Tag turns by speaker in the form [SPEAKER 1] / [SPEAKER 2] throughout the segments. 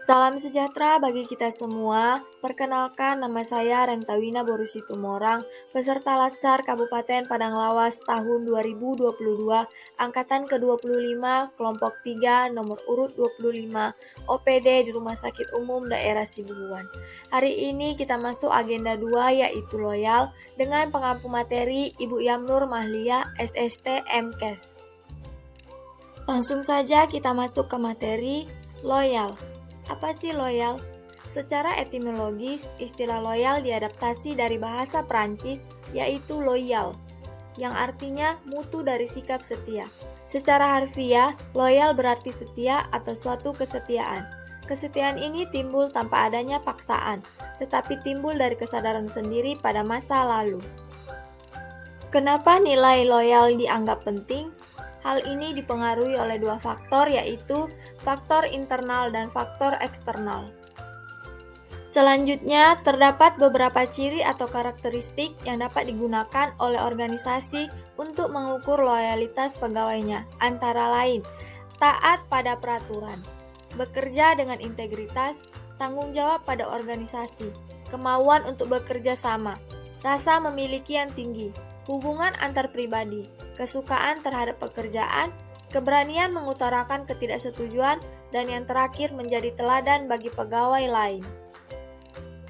[SPEAKER 1] Salam sejahtera bagi kita semua. Perkenalkan, nama saya Rentawina Borusitumorang, peserta Latsar Kabupaten Padang Lawas tahun 2022, angkatan ke-25, kelompok 3, nomor urut 25, OPD di Rumah Sakit Umum Daerah Sibuhuan. Hari ini kita masuk agenda 2 yaitu loyal dengan pengampu materi Ibu Yamnur Mahlia, SST MKes. Langsung saja kita masuk ke materi loyal. Apa sih loyal? Secara etimologis, istilah loyal diadaptasi dari bahasa Prancis, yaitu loyal, yang artinya mutu dari sikap setia. Secara harfiah, loyal berarti setia atau suatu kesetiaan. Kesetiaan ini timbul tanpa adanya paksaan, tetapi timbul dari kesadaran sendiri pada masa lalu. Kenapa nilai loyal dianggap penting? Hal ini dipengaruhi oleh dua faktor, yaitu faktor internal dan faktor eksternal. Selanjutnya, terdapat beberapa ciri atau karakteristik yang dapat digunakan oleh organisasi untuk mengukur loyalitas pegawainya, antara lain taat pada peraturan, bekerja dengan integritas, tanggung jawab pada organisasi, kemauan untuk bekerja sama, rasa memiliki yang tinggi, hubungan antar pribadi, kesukaan terhadap pekerjaan, keberanian mengutarakan ketidaksetujuan, dan yang terakhir menjadi teladan bagi pegawai lain.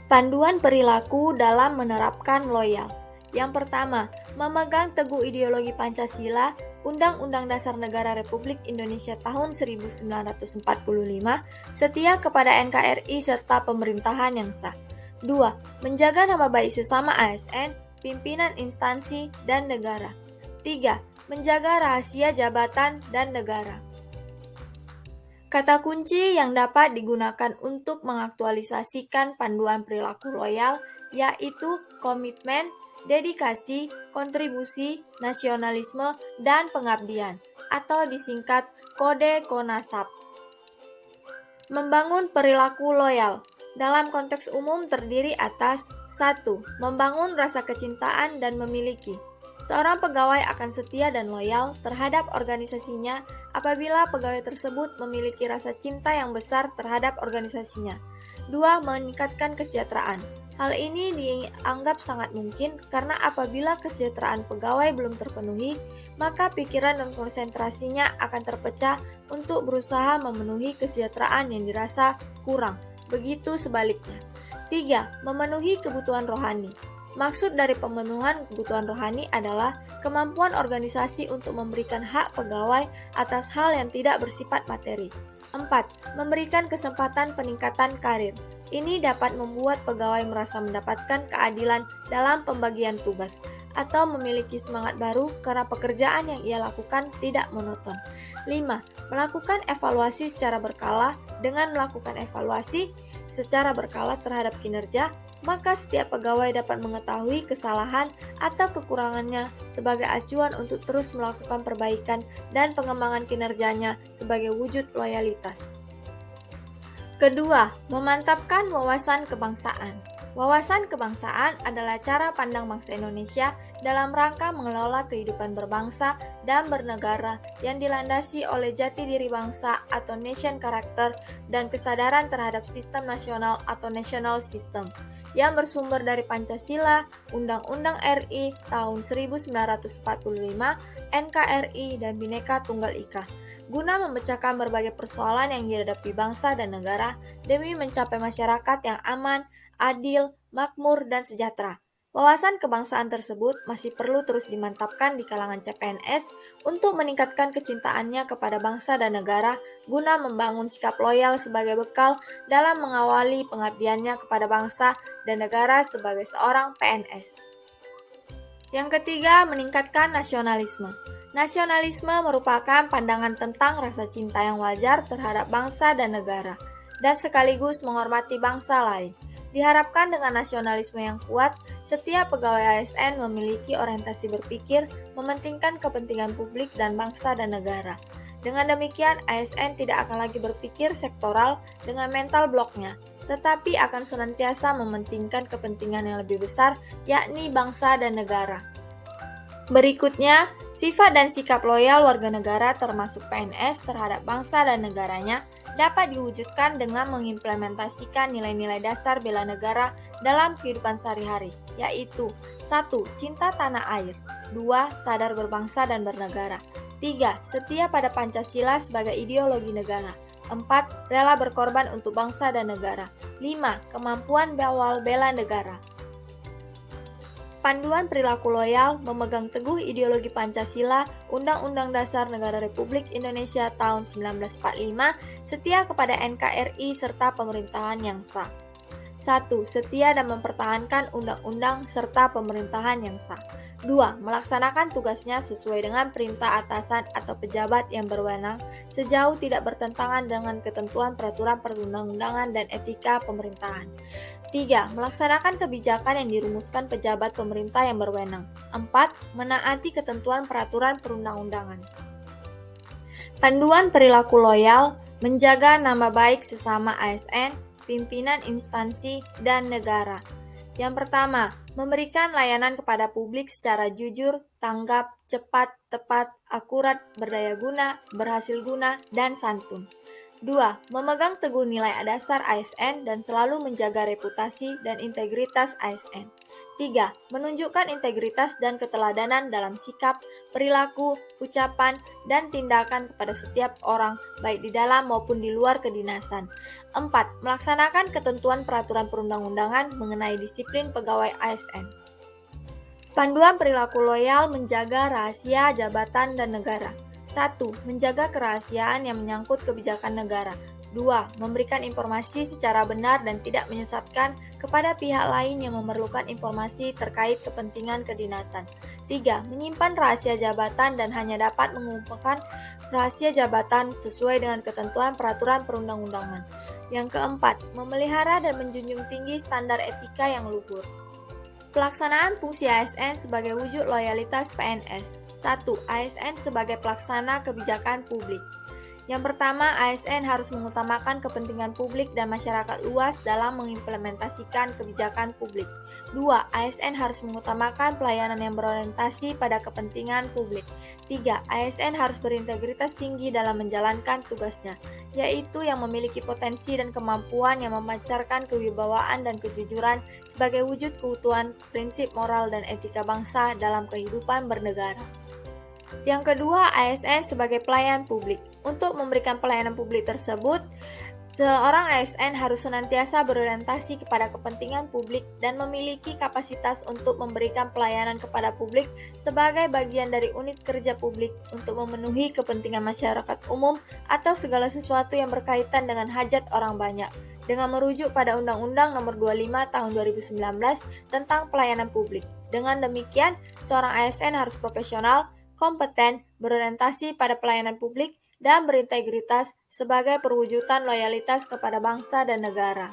[SPEAKER 1] Panduan perilaku dalam menerapkan loyal. Yang pertama, memegang teguh ideologi Pancasila, Undang-Undang Dasar Negara Republik Indonesia tahun 1945, setia kepada NKRI serta pemerintahan yang sah. 2. Menjaga nama baik sesama ASN, pimpinan instansi, dan negara. 3. Menjaga rahasia jabatan dan negara. Kata kunci yang dapat digunakan untuk mengaktualisasikan panduan perilaku loyal yaitu komitmen, dedikasi, kontribusi, nasionalisme, dan pengabdian, atau disingkat Kode Konasap. Membangun perilaku loyal dalam konteks umum terdiri atas 1. Membangun rasa kecintaan dan memiliki. Seorang pegawai akan setia dan loyal terhadap organisasinya apabila pegawai tersebut memiliki rasa cinta yang besar terhadap organisasinya. 2. Meningkatkan kesejahteraan. Hal ini dianggap sangat mungkin karena apabila kesejahteraan pegawai belum terpenuhi, maka pikiran dan konsentrasinya akan terpecah untuk berusaha memenuhi kesejahteraan yang dirasa kurang. Begitu sebaliknya. 3. Memenuhi kebutuhan rohani. Maksud dari pemenuhan kebutuhan rohani adalah kemampuan organisasi untuk memberikan hak pegawai atas hal yang tidak bersifat materi. 4. Memberikan kesempatan peningkatan karir. Ini dapat membuat pegawai merasa mendapatkan keadilan dalam pembagian tugas atau memiliki semangat baru karena pekerjaan yang ia lakukan tidak monoton. 5. Melakukan evaluasi secara berkala. Dengan melakukan evaluasi secara berkala terhadap kinerja, maka setiap pegawai dapat mengetahui kesalahan atau kekurangannya sebagai acuan untuk terus melakukan perbaikan dan pengembangan kinerjanya sebagai wujud loyalitas. Kedua, memantapkan wawasan kebangsaan. Wawasan kebangsaan adalah cara pandang bangsa Indonesia dalam rangka mengelola kehidupan berbangsa dan bernegara yang dilandasi oleh jati diri bangsa atau nation character dan kesadaran terhadap sistem nasional atau national system yang bersumber dari Pancasila, Undang-Undang RI tahun 1945, NKRI, dan Bhinneka Tunggal Ika, guna memecahkan berbagai persoalan yang dihadapi bangsa dan negara demi mencapai masyarakat yang aman, adil, makmur, dan sejahtera. Wawasan kebangsaan tersebut masih perlu terus dimantapkan di kalangan CPNS untuk meningkatkan kecintaannya kepada bangsa dan negara guna membangun sikap loyal sebagai bekal dalam mengawali pengabdiannya kepada bangsa dan negara sebagai seorang PNS. Yang ketiga, meningkatkan nasionalisme. Nasionalisme merupakan pandangan tentang rasa cinta yang wajar terhadap bangsa dan negara, dan sekaligus menghormati bangsa lain. Diharapkan dengan nasionalisme yang kuat, setiap pegawai ASN memiliki orientasi berpikir, mementingkan kepentingan publik dan bangsa dan negara. Dengan demikian, ASN tidak akan lagi berpikir sektoral dengan mental bloknya, tetapi akan senantiasa mementingkan kepentingan yang lebih besar, yakni bangsa dan negara. Berikutnya, sifat dan sikap loyal warga negara termasuk PNS terhadap bangsa dan negaranya dapat diwujudkan dengan mengimplementasikan nilai-nilai dasar bela negara dalam kehidupan sehari-hari, yaitu 1. Cinta tanah air, 2. Sadar berbangsa dan bernegara, 3. Setia pada Pancasila sebagai ideologi negara, 4. Rela berkorban untuk bangsa dan negara, 5. Kemampuan awal bela negara. Panduan perilaku loyal memegang teguh ideologi Pancasila, Undang-Undang Dasar Negara Republik Indonesia tahun 1945, setia kepada NKRI serta pemerintahan yang sah. 1. Setia dan mempertahankan undang-undang serta pemerintahan yang sah. 2. Melaksanakan tugasnya sesuai dengan perintah atasan atau pejabat yang berwenang sejauh tidak bertentangan dengan ketentuan peraturan perundang-undangan dan etika pemerintahan. 3. Melaksanakan kebijakan yang dirumuskan pejabat pemerintah yang berwenang. 4. Menaati ketentuan peraturan perundang-undangan. Panduan perilaku loyal menjaga nama baik sesama ASN, pimpinan instansi, dan negara. Yang pertama, memberikan layanan kepada publik secara jujur, tanggap, cepat, tepat, akurat, berdaya guna, berhasil guna, dan santun. 2. Memegang teguh nilai dasar ASN dan selalu menjaga reputasi dan integritas ASN. 3. Menunjukkan integritas dan keteladanan dalam sikap, perilaku, ucapan, dan tindakan kepada setiap orang, baik di dalam maupun di luar kedinasan. 4. Melaksanakan ketentuan peraturan perundang-undangan mengenai disiplin pegawai ASN. Panduan perilaku loyal menjaga rahasia jabatan dan negara. 1. Menjaga kerahasiaan yang menyangkut kebijakan negara. 2. Memberikan informasi secara benar dan tidak menyesatkan kepada pihak lain yang memerlukan informasi terkait kepentingan kedinasan. 3. Menyimpan rahasia jabatan dan hanya dapat mengumpulkan rahasia jabatan sesuai dengan ketentuan peraturan perundang-undangan. Yang keempat, memelihara dan menjunjung tinggi standar etika yang luhur. Pelaksanaan fungsi ASN sebagai wujud loyalitas PNS. 1. ASN sebagai pelaksana kebijakan publik. Yang pertama, ASN harus mengutamakan kepentingan publik dan masyarakat luas dalam mengimplementasikan kebijakan publik. 2. ASN harus mengutamakan pelayanan yang berorientasi pada kepentingan publik. 3. ASN harus berintegritas tinggi dalam menjalankan tugasnya, yaitu yang memiliki potensi dan kemampuan yang memancarkan kewibawaan dan kejujuran sebagai wujud keutuhan prinsip moral dan etika bangsa dalam kehidupan bernegara. Yang kedua, ASN sebagai pelayan publik. Untuk memberikan pelayanan publik tersebut, seorang ASN harus senantiasa berorientasi kepada kepentingan publik dan memiliki kapasitas untuk memberikan pelayanan kepada publik sebagai bagian dari unit kerja publik untuk memenuhi kepentingan masyarakat umum atau segala sesuatu yang berkaitan dengan hajat orang banyak, dengan merujuk pada Undang-Undang Nomor 25 Tahun 2019 tentang Pelayanan Publik. Dengan demikian, seorang ASN harus profesional, kompeten, berorientasi pada pelayanan publik, dan berintegritas sebagai perwujudan loyalitas kepada bangsa dan negara.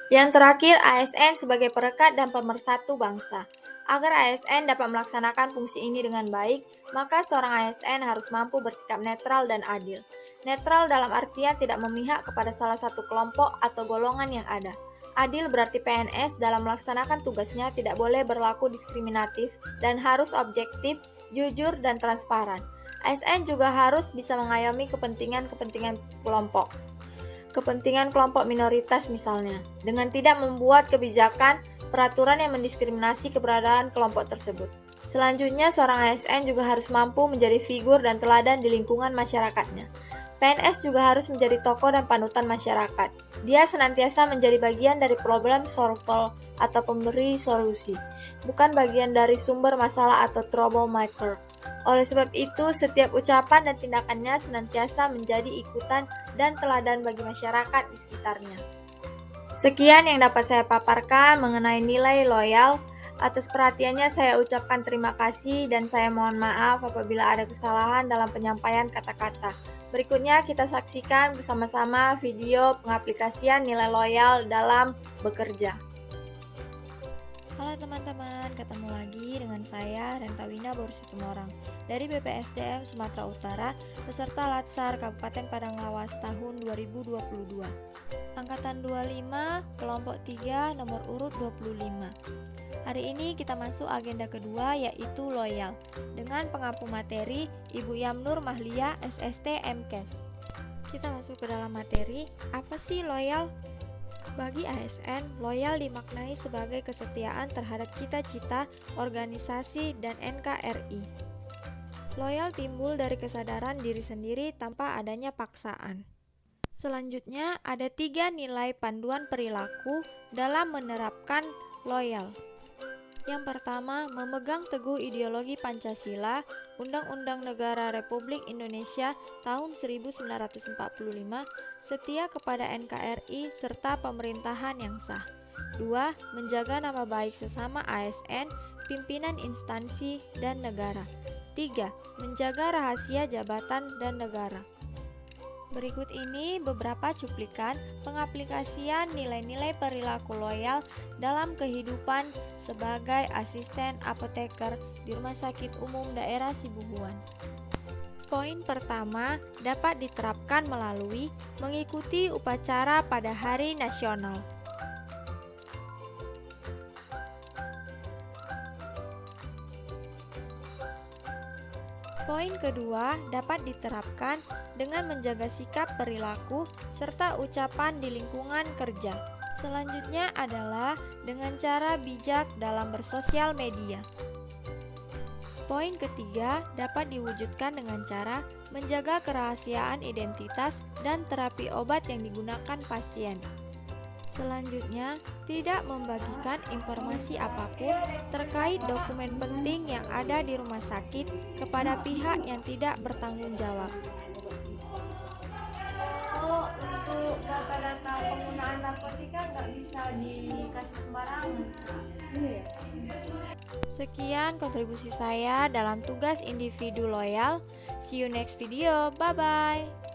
[SPEAKER 1] Yang terakhir, ASN sebagai perekat dan pemersatu bangsa. Agar ASN dapat melaksanakan fungsi ini dengan baik, maka seorang ASN harus mampu bersikap netral dan adil. Netral dalam artian tidak memihak kepada salah satu kelompok atau golongan yang ada. Adil berarti PNS dalam melaksanakan tugasnya tidak boleh berlaku diskriminatif dan harus objektif, jujur, dan transparan. ASN juga harus bisa mengayomi kepentingan kelompok. Kepentingan kelompok minoritas misalnya, dengan tidak membuat kebijakan, peraturan yang mendiskriminasi keberadaan kelompok tersebut. Selanjutnya, seorang ASN juga harus mampu menjadi figur dan teladan di lingkungan masyarakatnya. PNS juga harus menjadi tokoh dan panutan masyarakat. Dia senantiasa menjadi bagian dari problem solver atau pemberi solusi, bukan bagian dari sumber masalah atau troublemaker. Oleh sebab itu, setiap ucapan dan tindakannya senantiasa menjadi ikutan dan teladan bagi masyarakat di sekitarnya. Sekian yang dapat saya paparkan mengenai nilai loyal. Atas perhatiannya saya ucapkan terima kasih dan saya mohon maaf apabila ada kesalahan dalam penyampaian kata-kata. Berikutnya kita saksikan bersama-sama video pengaplikasian nilai loyal dalam bekerja. Halo teman-teman, ketemu lagi dengan saya Rentawina Borusitumorang dari BPSDM Sumatera Utara beserta Latsar Kabupaten Padang Lawas tahun 2022. Angkatan 25, kelompok 3, nomor urut 25. Hari ini kita masuk agenda kedua yaitu loyal dengan pengampu materi Ibu Yamnur Mahlia SST MKes. Kita masuk ke dalam materi. Apa sih loyal? Bagi ASN, loyal dimaknai sebagai kesetiaan terhadap cita-cita, organisasi, dan NKRI. Loyal timbul dari kesadaran diri sendiri tanpa adanya paksaan. Selanjutnya, ada 3 nilai panduan perilaku dalam menerapkan loyal. Yang pertama, memegang teguh ideologi Pancasila, Undang-Undang Negara Republik Indonesia tahun 1945, setia kepada NKRI serta pemerintahan yang sah. 2. Menjaga nama baik sesama ASN, pimpinan instansi, dan negara. 3. Menjaga rahasia jabatan dan negara. Berikut ini beberapa cuplikan pengaplikasian nilai-nilai perilaku loyal dalam kehidupan sebagai asisten apoteker di Rumah Sakit Umum Daerah Sibuhuan. Poin pertama dapat diterapkan melalui mengikuti upacara pada hari nasional. Poin kedua dapat diterapkan dengan menjaga sikap perilaku serta ucapan di lingkungan kerja. Selanjutnya adalah dengan cara bijak dalam bersosial media. Poin ketiga dapat diwujudkan dengan cara menjaga kerahasiaan identitas dan terapi obat yang digunakan pasien. Selanjutnya, tidak membagikan informasi apapun terkait dokumen penting yang ada di rumah sakit kepada pihak yang tidak bertanggung jawab.
[SPEAKER 2] Oh, untuk data-data penggunaan narkotika nggak bisa dikasih sembarangan. Iya.
[SPEAKER 1] Sekian kontribusi saya dalam tugas individu loyal. See you next video. Bye-bye.